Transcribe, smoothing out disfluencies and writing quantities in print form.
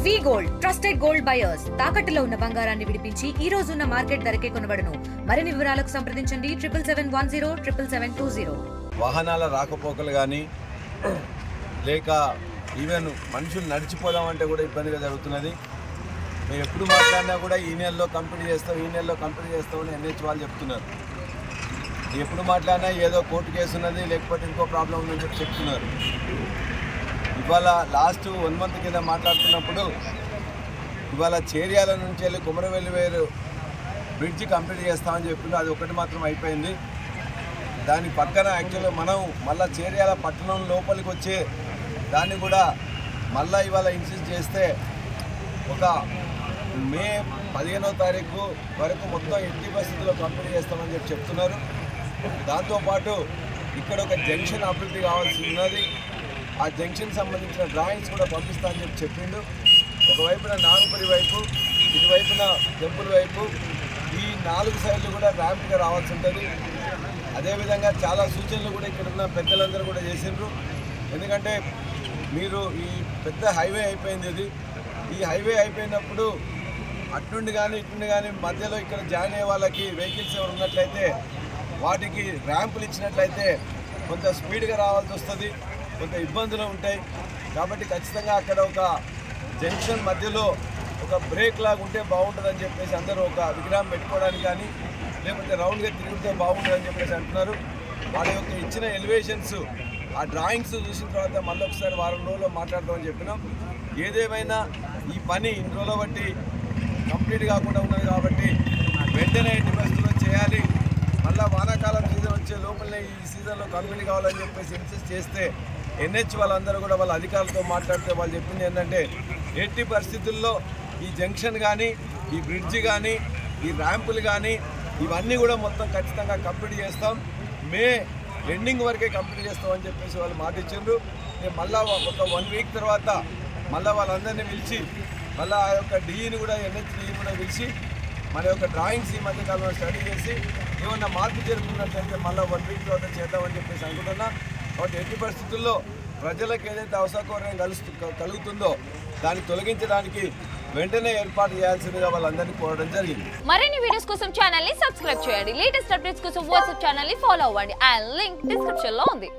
వి gold trusted gold buyers తాకట్టులో ఉన్న బంగారాన్ని విడిపించి ఈ రోజు ఉన్న మార్కెట్ ధరకే కొనబడును. మరిన్ని వివరాలకు సంప్రదించండి 7710 వాహనాల రాకపోకలు కానీ లేక ఈవెన్ మనుషులు నడిచిపోదామంటే కూడా ఇబ్బందిగా జరుగుతున్నది. మేము ఎప్పుడు మాట్లాడినా కూడా ఈ నెలలో కంప్లీట్ చేస్తామని ఎన్హెచ్ వాళ్ళు చెప్తున్నారు. ఎప్పుడు మాట్లాడినా ఏదో కోర్టు కేసు ఉన్నది లేకపోతే ఇంకో ప్రాబ్లం ఉందని చెప్తున్నారు. ఇవాళ లాస్ట్ 1 month కింద మాట్లాడుతున్నప్పుడు ఇవాళ చేర్యాల నుంచి వెళ్ళి కుమరవెల్లి వేరు బ్రిడ్జి కంప్లీట్ చేస్తామని చెప్పిండు. అది ఒకటి మాత్రం అయిపోయింది. దాని పక్కన యాక్చువల్గా మనం మళ్ళీ చేర్యాల పట్టణం లోపలికి వచ్చే దాన్ని కూడా మళ్ళీ ఇవాళ ఇన్సిస్ట్ చేస్తే ఒక మే 15వ తారీఖు వరకు మొత్తం ఎట్టి పరిస్థితుల్లో కంప్లీట్ చేస్తామని చెప్తున్నారు. దాంతోపాటు ఇక్కడ ఒక జంక్షన్ అభివృద్ధి కావాల్సి ఉన్నది. ఆ జంక్షన్ సంబంధించిన డ్రాయింగ్స్ కూడా పంపిస్తామని చెప్పిండు. ఒకవైపున నాగుపల్లి వైపు, ఇటువైపున టెంపుల్ వైపు, ఈ 4 సైడ్లు కూడా ర్యాంప్గా రావాల్సి ఉంటుంది. అదేవిధంగా చాలా సూచనలు కూడా ఇక్కడ ఉన్న పెద్దలందరూ కూడా చేసిండ్రు. ఎందుకంటే మీరు ఈ పెద్ద హైవే అయిపోయింది. ఈ హైవే అయిపోయినప్పుడు అట్నుండి కానీ ఇట్నుండి కానీ మధ్యలో ఇక్కడ జాయిన్ అయ్యే వాళ్ళకి వెహికల్స్ ఎవరు ఉన్నట్లయితే వాటికి ర్యాంపులు ఇచ్చినట్లయితే కొంత స్పీడ్గా రావాల్సి వస్తుంది, కొంత ఇబ్బందులు ఉంటాయి. కాబట్టి ఖచ్చితంగా అక్కడ ఒక జంక్షన్ మధ్యలో ఒక బ్రేక్ లాగా ఉంటే బాగుంటుందని చెప్పేసి అందరూ ఒక విగ్రహం పెట్టుకోవడానికి కానీ లేకపోతే రౌండ్గా తిరిగితే బాగుంటుందని చెప్పేసి అంటున్నారు. వాళ్ళ యొక్క ఇచ్చిన ఎలివేషన్స్ ఆ డ్రాయింగ్స్ చూసిన తర్వాత మళ్ళీ ఒకసారి వారం రోజుల్లో మాట్లాడతామని చెప్పినాం. ఏదేమైనా ఈ పని ఇన్ని రోజుల బట్టి కంప్లీట్ కాకుండా ఉన్నది కాబట్టి వెంటనే ఎట్టి పరిస్థితుల్లో చేయాలి. మళ్ళీ వానాకాలం సీజన్ వచ్చే లోపలనే ఈ సీజన్లో కంప్లీట్ కావాలని చెప్పేసి ఇన్సిస్ట్ చేస్తే ఎన్హెచ్ వాళ్ళందరూ కూడా వాళ్ళ అధికారులతో మాట్లాడితే వాళ్ళు చెప్పింది ఏంటంటే ఎట్టి పరిస్థితుల్లో ఈ జంక్షన్ కానీ ఈ బ్రిడ్జి కానీ ఈ ర్యాంపులు కానీ ఇవన్నీ కూడా మొత్తం ఖచ్చితంగా కంప్లీట్ చేస్తాం. మే ఎండింగ్ వరకే కంప్లీట్ చేస్తామని చెప్పేసి వాళ్ళు మాట ఇచ్చిండ్రు. నేను మళ్ళీ ఒక 1 week తర్వాత మళ్ళీ వాళ్ళందరినీ పిలిచి మళ్ళీ ఆ యొక్క డీఈని కూడా ఎన్హెచ్ డీఈని కూడా పిలిచి మన యొక్క డ్రాయింగ్స్ ఈ మధ్యకాలంలో స్టడీ చేసి ఏమన్నా మార్పు జరుగుతున్నట్లయితే మళ్ళీ 1 week తర్వాత చేద్దామని చెప్పేసి అనుకుంటున్నా. కాబట్టి ఎట్టి పరిస్థితుల్లో ప్రజలకు ఏదైతే అవసరకరం కలుగుతుందో దాన్ని తొలగించడానికి వెంటనే ఏర్పాటు చేయాల్సిందిగా వాళ్ళందరినీ కోరడం జరిగింది. మరిన్ని వీడియోస్ కోసం ఛానల్ ని సబ్స్క్రైబ్ చేయండి. లేటెస్ట్ అప్డేట్స్ కోసం వాట్సాప్ ఛానల్ ని ఫాలో అవ్వండి. ఆ లింక్ డిస్క్రిప్షన్ లో ఉంది.